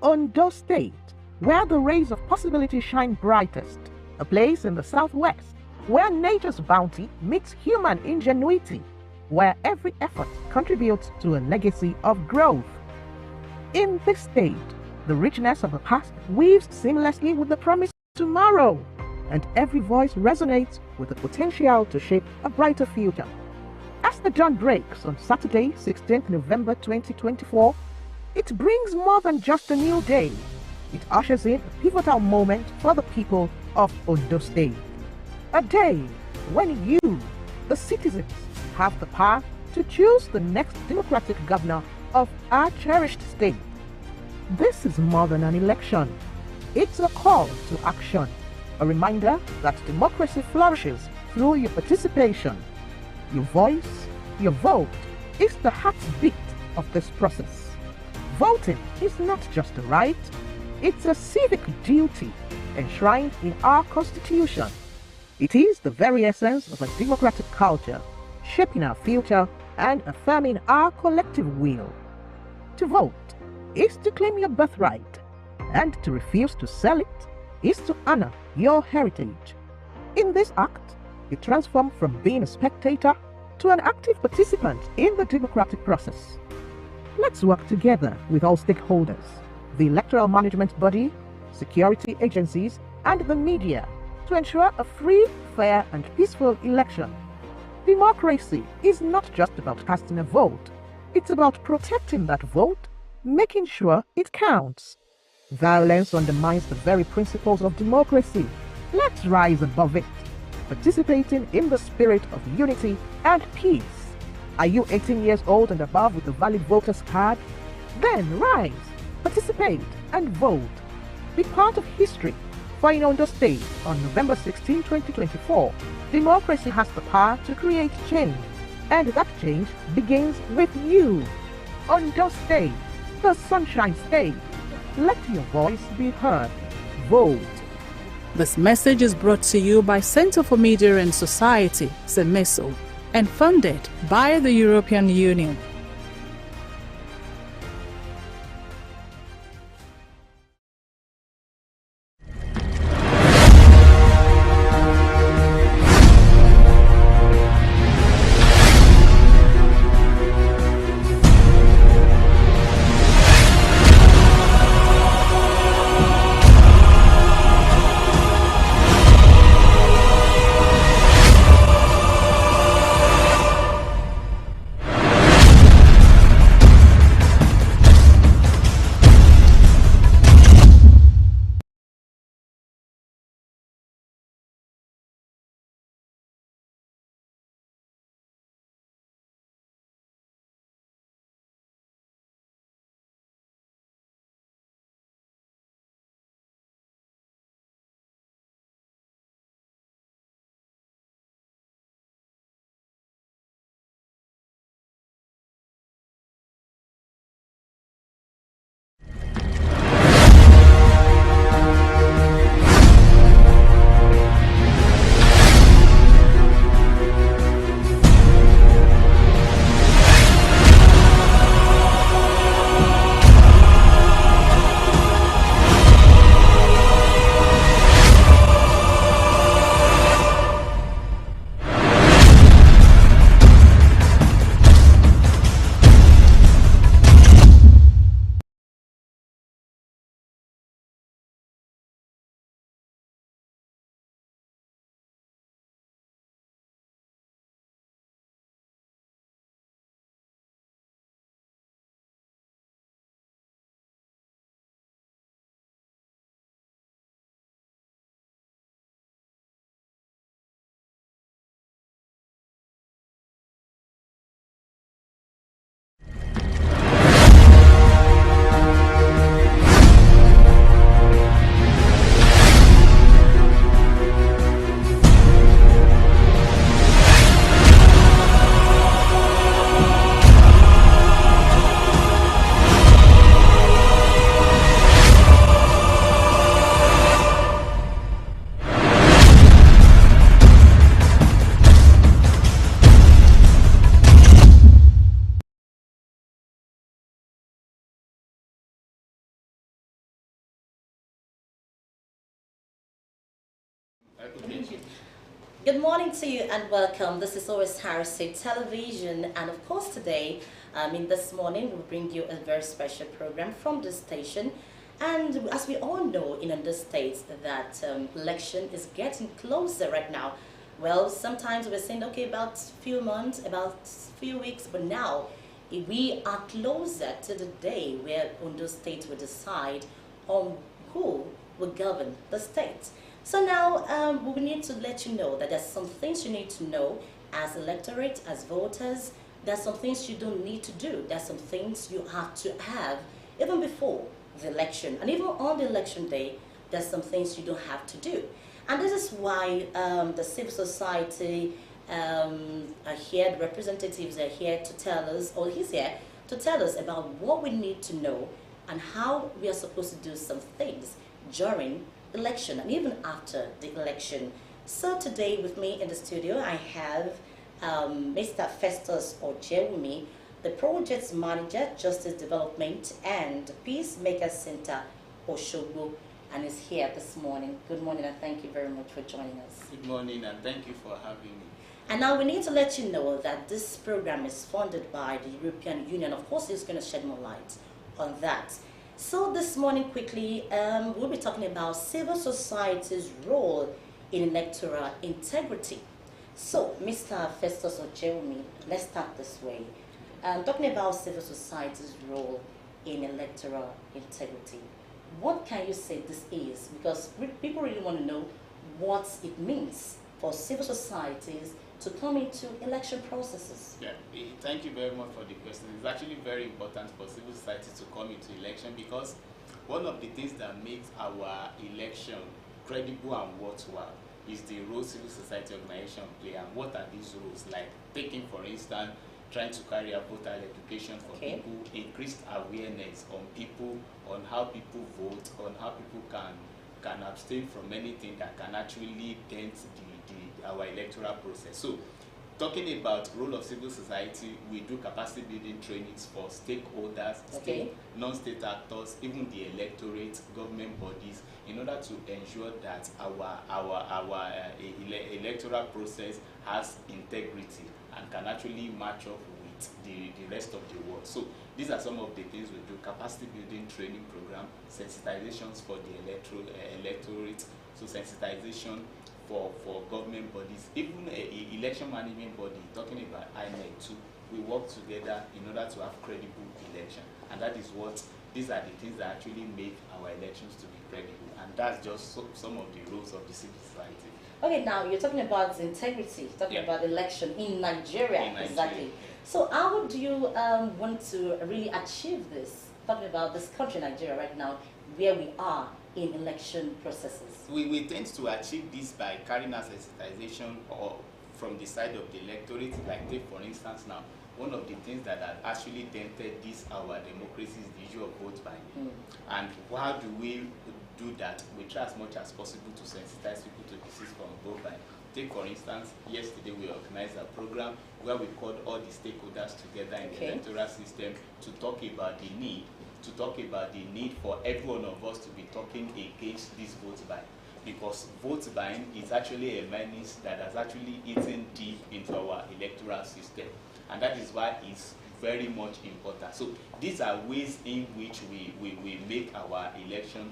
Ondo State, where the rays of possibility shine brightest, a place in the southwest, where nature's bounty meets human ingenuity, where every effort contributes to a legacy of growth. In this state, the richness of the past weaves seamlessly with the promise of tomorrow, and every voice resonates with the potential to shape a brighter future. As the dawn breaks on Saturday, 16th November 2024, it brings more than just a new day. It ushers in a pivotal moment for the people of Ondo State. A day when you, the citizens, have the power to choose the next democratic governor of our cherished state. This is more than an election. It's a call to action, a reminder that democracy flourishes through your participation. Your voice, your vote, is the heartbeat of this process. Voting is not just a right, it's a civic duty enshrined in our Constitution. It is the very essence of a democratic culture, shaping our future and affirming our collective will. To vote is to claim your birthright, and to refuse to sell it is to honor your heritage. In this act, you transform from being a spectator to an active participant in the democratic process. Let's work together with all stakeholders, the electoral management body, security agencies, and the media to ensure a free, fair, and peaceful election. Democracy is not just about casting a vote, it's about protecting that vote, making sure it counts. Violence undermines the very principles of democracy. Let's rise above it, participating in the spirit of unity and peace. Are you 18 years old and above with a valid voter's card? Then rise, participate, and vote. Be part of history. For in Ondo State, on November 16, 2024, democracy has the power to create change, and that change begins with you. Ondo State, the Sunshine State. Let your voice be heard. Vote. This message is brought to you by Center for Media and Society, CEMESO, and funded by the European Union. Good morning to you and welcome. This is Osrc Television, and of course today, this morning we'll bring you a very special program from the station. And as we all know in the states that election is getting closer right now. Well, sometimes we're saying, okay, about few months, about few weeks, but now we are closer to the day where Ondo State will decide on who will govern the state. So now we need to let you know that there's some things you need to know as electorate, as voters. There's some things you don't need to do. There's some things you have to have even before the election. And even on the election day, there's some things you don't have to do. And this is why the civil society are here, the representatives are here to tell us, or he's here to tell us about what we need to know and how we are supposed to do some things during election and even after the election. So today with me in the studio I have Mr. Festus Ojewumi, the Projects Manager, Justice Development and Peacemaker Center, Osogbo, and is here this morning. Good morning and thank you very much for joining us. Good morning and thank you for having me. And now we need to let you know that this program is funded by the European Union. Of course, it's going to shed more light on that. So this morning, quickly, we'll be talking about civil society's role in electoral integrity. So, Mr. Festus Ojewumi, let's start this way. Talking about civil society's role in electoral integrity, what can you say this is? Because people really want to know what it means for civil societies to come into election processes. Yeah, thank you very much for the question. It's actually very important for civil society to come into election because one of the things that makes our election credible and worthwhile is the role civil society organization play. And what are these roles? Like taking, for instance, trying to carry out voter education for people, increased awareness on people, on how people vote, on how people can abstain from anything that can actually dent our electoral process. So, talking about role of civil society, we do capacity building trainings for stakeholders, state, non-state actors, even the electorate, government bodies, in order to ensure that our electoral process has integrity and can actually match up with the rest of the world. So these are some of the things we do: capacity building training program, sensitizations for the electorate, so sensitization for government bodies, even election management body, talking about INEC too. We work together in order to have credible election, and that is what these are the things that actually make our elections to be credible, and that's just some of the roles of the civil society. Okay, now you're talking about integrity, talking about election in Nigeria, exactly. So how do you want to really achieve this? Talking about this country, Nigeria, right now, where we are in election processes. We tend to achieve this by carrying out sensitization or from the side of the electorate. Like take for instance now, one of the things that has actually dented this our democracy is the issue of vote buying. And how do we do that? We try as much as possible to sensitize people to disease from vote buying. Take for instance, yesterday we organized a program where we called all the stakeholders together in the electoral system to talk about the need for every one of us to be talking against this vote buying, because vote buying is actually a menace that has actually eaten deep into our electoral system, and that is why it's very much important. So these are ways in which we make our election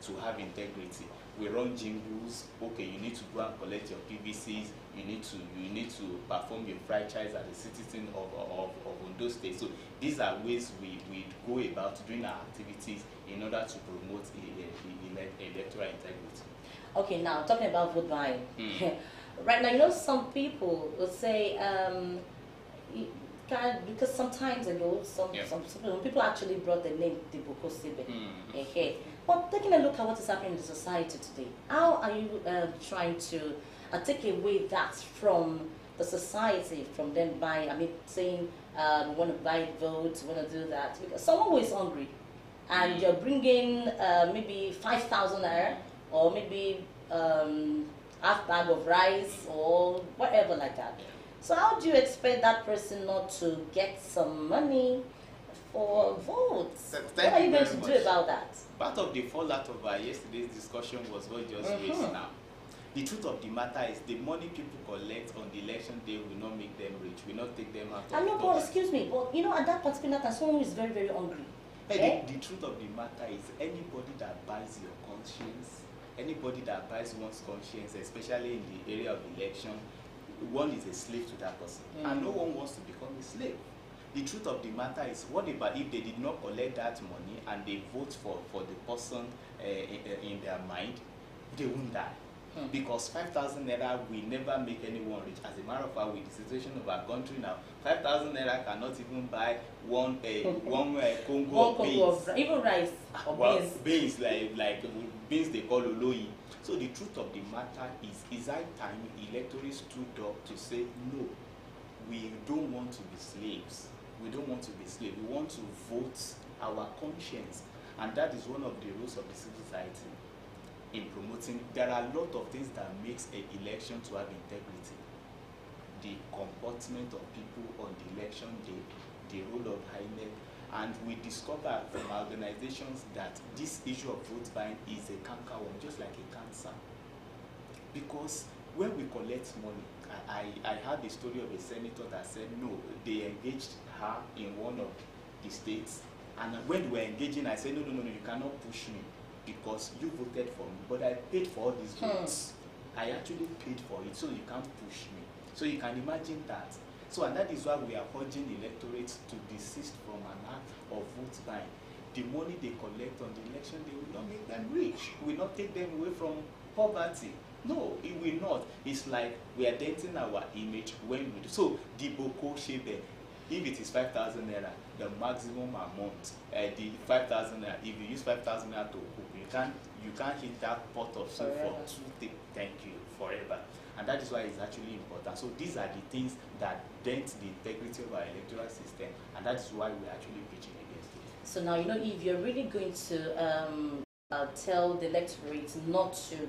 to have integrity. We run jingles. Okay, you need to go and collect your PVCs. You need to perform your franchise as a citizen of Ondo State. So these are ways we go about doing our activities in order to promote electoral integrity. Okay, now talking about vote buying. Right now, you know, some people will say, because sometimes ago, some people actually brought the name Diboko Sibe. But taking a look at what is happening in the society today, how are you trying to take away that from the society, from them buying, saying we want to buy votes, we want to do that? Because someone who is hungry and you're bringing maybe 5,000 naira or maybe half bag of rice or whatever like that. So how do you expect that person not to get some money for votes? What are you going to do about that? Part of the fallout of our yesterday's discussion was what just raised now. The truth of the matter is the money people collect on the election day will not make them rich, will not take them out of I know, but poverty. excuse me, but you know, at that particular time, someone who is very, very hungry. The truth of the matter is anybody that buys your conscience, anybody that buys one's conscience, especially in the area of election, one is a slave to that person. And no one wants to become a slave. The truth of the matter is, what about if they did not collect that money and they vote for the person in their mind, they won't die. Because 5,000 naira will never make anyone rich. As a matter of fact, with the situation of our country now, 5,000 naira cannot even buy one Congo of beans. Even rice or beans like beans they call oloi. So the truth of the matter is high time electorate stood up to say, no, we don't want to be slaves. We don't want to be slaves. We want to vote our conscience. And that is one of the rules of the civil society. In promoting, there are a lot of things that makes an election to have integrity. The comportment of people on the election day, the role of INEC, and we discover from organizations that this issue of vote buying is a cankerworm, just like a cancer. Because when we collect money, I heard the story of a senator that said no, they engaged her in one of the states, and when they were engaging, I said no, you cannot push me, because you voted for me, but I paid for all these votes. I actually paid for it, so you can't push me. So you can imagine that. So, and that is why we are urging electorates to desist from an act of vote buying. The money they collect on the election, they will not make them rich. Will not take them away from poverty. No, it will not. It's like we are denting our image when we do. So, the Boko Shebe, if it is 5,000 naira, the maximum amount, the 5,000 naira, if you use 5,000 naira to cook, you can't hit that pot of soup for 2 thank you forever. And that is why it's actually important. So these are the things that dent the integrity of our electoral system, and that is why we're actually preaching against it. So now, you know, if you're really going to tell the electorate not to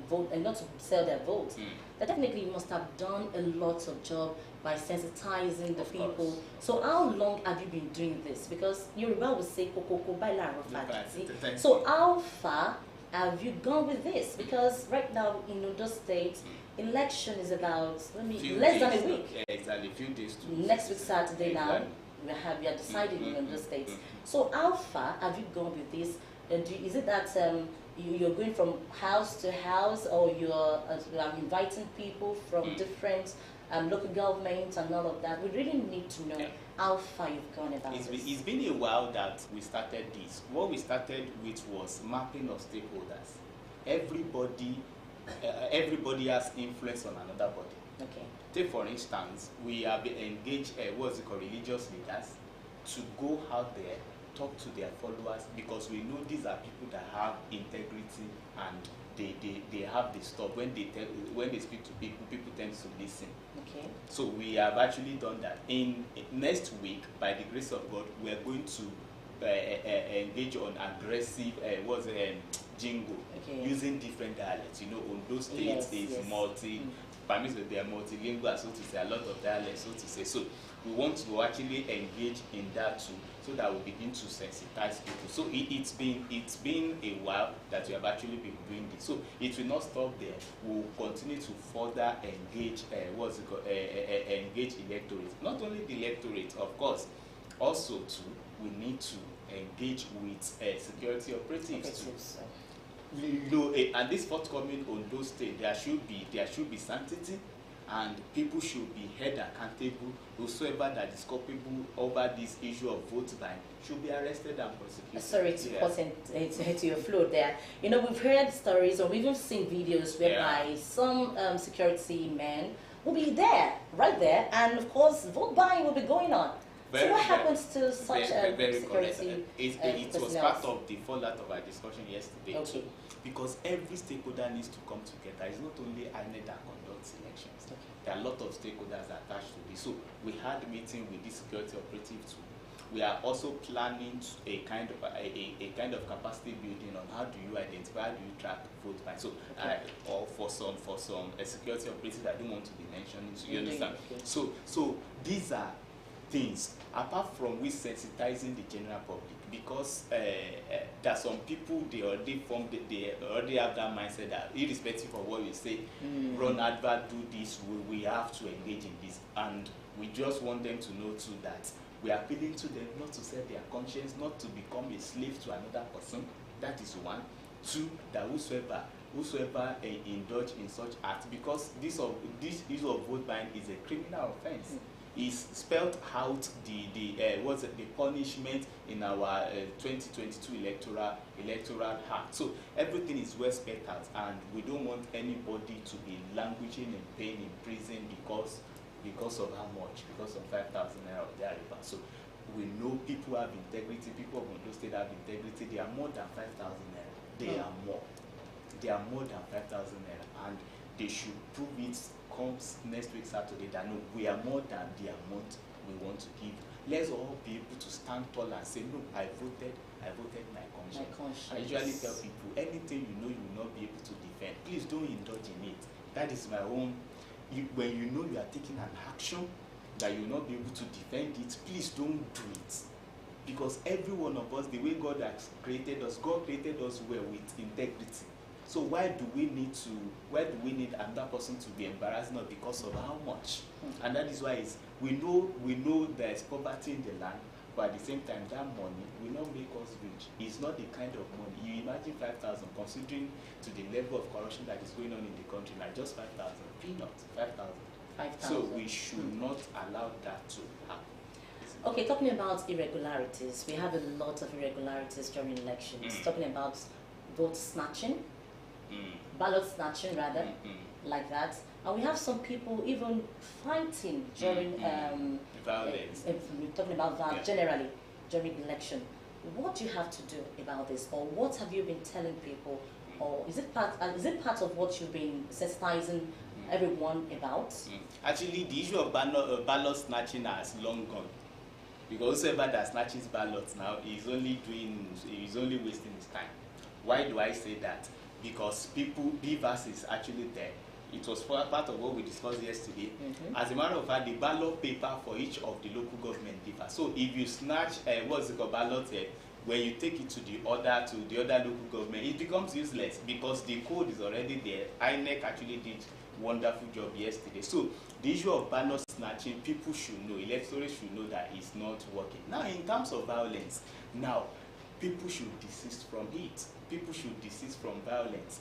vote and not to sell their votes, then definitely you must have done a lot of job by sensitizing the people. So how long have you been doing this? Because Yoruba would say kokoko baila rafati. So how far have you gone with this? Because right now in Ondo State, election is about less than a week. Yeah, exactly, few days to next week Saturday now. We are deciding in Ondo State. So how far have you gone with this? Is it that you're going from house to house, or you're inviting people from different local governments and all of that? We really need to know how far you've gone about this. It's been a while that we started this. What we started with was mapping of stakeholders. Everybody has influence on another body. Okay. Take for instance, we have engaged religious leaders to go out there, talk to their followers, because we know these are people that have integrity and they have the stuff. When they speak to people, people tend to listen. Okay. So we have actually done that. In next week, by the grace of God, we are going to engage on aggressive jingle, using different dialects. You know, on those states permits that they are multilingual, so to say, a lot of dialects, so to say. So we want to actually engage in that too, so that we begin to sensitize people. So it's been a while that we have actually been doing this. So it will not stop there. We'll continue to further engage engage electorate. Not only the electorate, of course, also too, we need to engage with security operatives too. You know, and this forthcoming on those states, there should be sanctity, and people should be held accountable. Whosoever that is culpable over this issue of vote buying should be arrested and prosecuted. Sorry to put to your flow there. You know, we've heard stories, or we've even seen videos whereby some security men will be there, right there, and of course, vote buying will be going on. So what happens to such security It was part of the fallout of our discussion yesterday too, because every stakeholder needs to come together. It's not only INEC that conducts elections. There are a lot of stakeholders attached to this. So we had a meeting with the security operative too. We are also planning a kind of capacity building on how do you identify, how do you track vote buying. So or for some security operatives I don't want to be mentioning. So you understand? So these things apart from we sensitizing the general public, because there are some people, they already have that mindset that irrespective of what you say, run advert, do this, we have to engage in this, and we just want them to know too that we are appealing to them not to set their conscience, not to become a slave to another person. That is one. Two, that whosoever indulge in such acts, because this issue of vote buying is a criminal offense. Is spelled out the punishment in our 2022 electoral act. So everything is well spelled out, and we don't want anybody to be languishing in pain in prison because of how much, because of 5,000 naira or thereabouts. So we know people have integrity. People of Ondo State have integrity. They are more than 5,000 naira. They are more. They are more than 5,000 naira, and they should prove it comes next week Saturday that no, we are more than the amount we want to give. Let's all be able to stand tall and say, no, I voted my conscience. I usually tell people, anything you know you will not be able to defend, please don't indulge in it. That is my own. When you know you are taking an action that you will not be able to defend it, please don't do it. Because every one of us, the way God has created us, God created us well with integrity. So why do we need another person to be embarrassing us because of how much? And that is why we know there is poverty in the land, but at the same time that money will not make us rich. It's not the kind of money. You imagine 5,000, considering to the level of corruption that is going on in the country, like just 5,000, peanuts, 5,000. So we should not allow that to happen. Okay, talking about irregularities, we have a lot of irregularities during elections. Talking about vote snatching, ballot snatching rather, like that. And we have some people even fighting during violence. Talking about that generally during election. What do you have to do about this, or what have you been telling people, or is it part of what you've been sensitizing everyone about? Actually, the issue of ballot snatching has long gone, because whoever that snatches ballots now is only wasting his time. Why do I say that? Because beavers is actually there. It was part of what we discussed yesterday. As a matter of fact, the ballot paper for each of the local government differ. So if you snatch ballot when you take it to the other local government, it becomes useless because the code is already there. INEC actually did wonderful job yesterday. So the issue of ballot snatching, people should know, electors should know that it's not working. Now, in terms of violence, people should desist from it. People should desist from violence.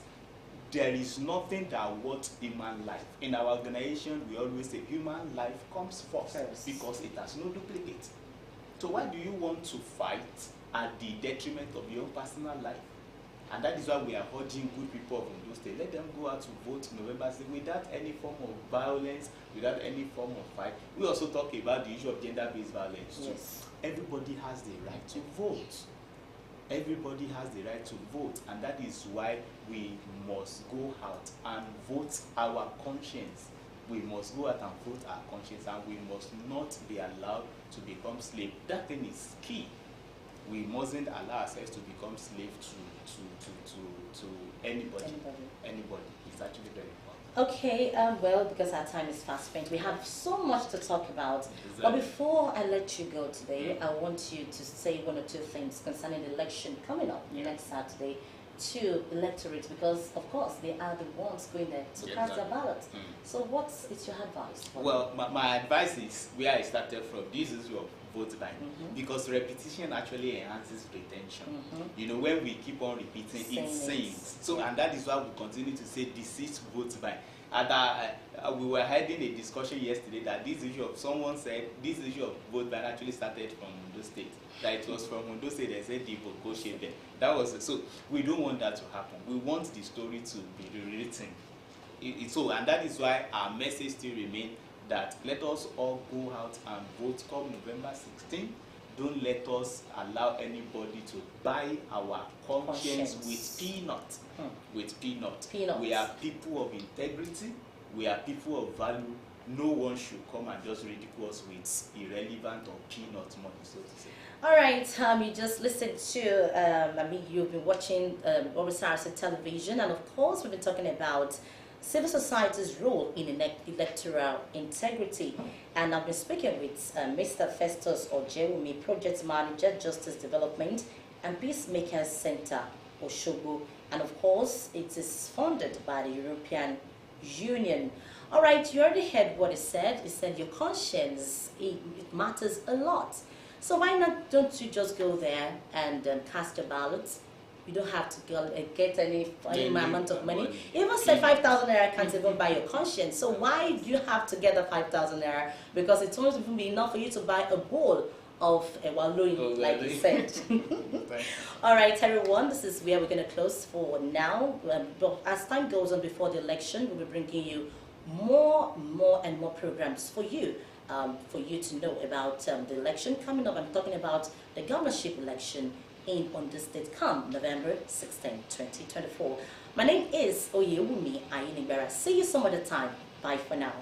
There is nothing that worth human life. In our organization, we always say human life comes first because it has no duplicate. So why do you want to fight at the detriment of your personal life? And that is why we are urging good people of Ondo State. Let them go out to vote November 6th without any form of violence, without any form of fight. We also talk about the issue of gender-based violence. Yes. Everybody has the right to vote. Everybody has the right to vote, and that is why we must go out and vote our conscience. We must go out and vote our conscience, and we must not be allowed to become slave. That thing is key. We mustn't allow ourselves to become slave to anybody. It's actually very important. Okay, well, because our time is fast spent, we have so much to talk about. Exactly. But before I let you go today, I want you to say one or two things concerning the election coming up next Saturday to electorate, because, of course, they are the ones going there to cast their ballot. So what is your advice? Well, my advice is where I started from. This is your vote buying, because repetition actually enhances retention. You know, when we keep on repeating, it sings. So, and that is why we continue to say deceit vote buying. And we were having a discussion yesterday that this issue of someone said this issue of vote buying actually started from Ondo State. That it was from Ondo State they said the vote go shape there. That was so. We don't want that to happen. We want the story to be rewritten. So, and that is why our message still remains that let us all go out and vote come November 16. Don't let us allow anybody to buy our conscience with peanuts. With peanuts. We are people of integrity. We are people of value. No one should come and just ridicule us with irrelevant or peanut money, so to say. All right, you just listened to, you've been watching Osrc television, and of course we've been talking about civil society's role in electoral integrity. And I've been speaking with Mr. Festus Ojewumi, Project Manager, Justice Development and Peacemakers Center, Osogbo. And of course, it is funded by the European Union. All right, you already heard what he said. He said your conscience, it matters a lot. So why not, don't you just go there and cast your ballots? You don't have to go, get any amount of money. Even say 5,000 naira can't even buy your conscience. So why do you have to get the 5,000 naira? Because it won't even be enough for you to buy a bowl of walloon, like you said. All right, everyone, this is where we're going to close for now. But as time goes on before the election, we'll be bringing you more and more programs for you to know about the election coming up. I'm talking about the governorship election in Ondo State come November 16, 2024. My name is Oyewumi Ayinigbera. See you some other time. Bye for now.